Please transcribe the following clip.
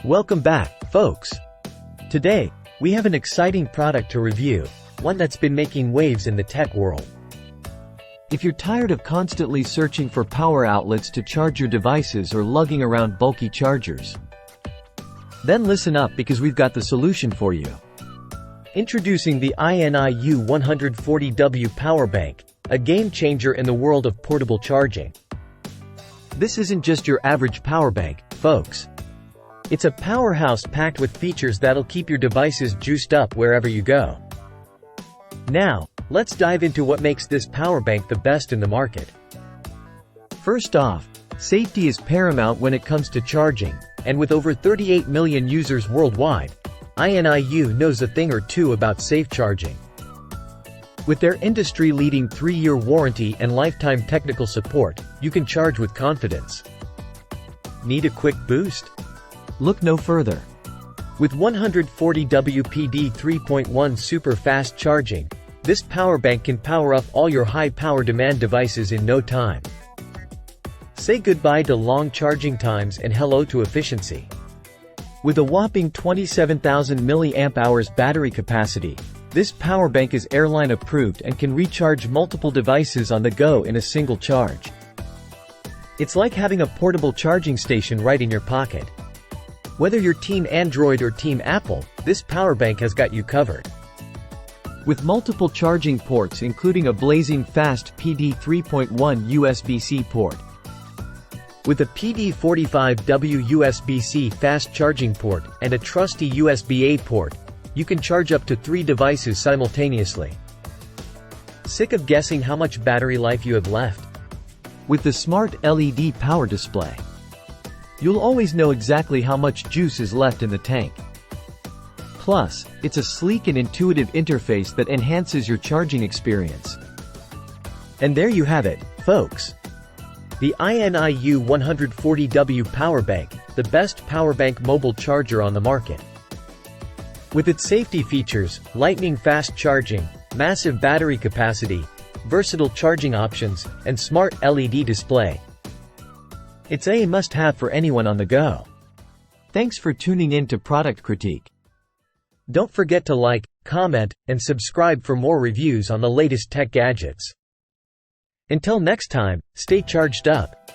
Welcome back, folks. Today, we have an exciting product to review, one that's been making waves in the tech world. If you're tired of constantly searching for power outlets to charge your devices or lugging around bulky chargers, then listen up because we've got the solution for you. Introducing the INIU 140W Power Bank, a game changer in the world of portable charging. This isn't just your average power bank, folks. It's a powerhouse packed with features that'll keep your devices juiced up wherever you go. Now, let's dive into what makes this power bank the best in the market. First off, safety is paramount when it comes to charging, and with over 38 million users worldwide, INIU knows a thing or two about safe charging. With their industry-leading 3-year warranty and lifetime technical support, you can charge with confidence. Need a quick boost? Look no further. With 140W PD 3.1 super fast charging, this power bank can power up all your high power demand devices in no time. Say goodbye to long charging times and hello to efficiency. With a whopping 27,000 mAh battery capacity, this power bank is airline approved and can recharge multiple devices on the go in a single charge. It's like having a portable charging station right in your pocket. Whether you're Team Android or Team Apple, this power bank has got you covered. With multiple charging ports including a blazing fast PD 3.1 USB-C port. With a PD45W USB-C fast charging port and a trusty USB-A port, you can charge up to 3 devices simultaneously. Sick of guessing how much battery life you have left? With the smart LED power display, you'll always know exactly how much juice is left in the tank. Plus, it's a sleek and intuitive interface that enhances your charging experience. And there you have it, folks. The INIU 140W Power Bank, the best power bank mobile charger on the market. With its safety features, lightning fast charging, massive battery capacity, versatile charging options, and smart LED display, it's a must-have for anyone on the go. Thanks for tuning in to Product Critique. Don't forget to like, comment, and subscribe for more reviews on the latest tech gadgets. Until next time, stay charged up.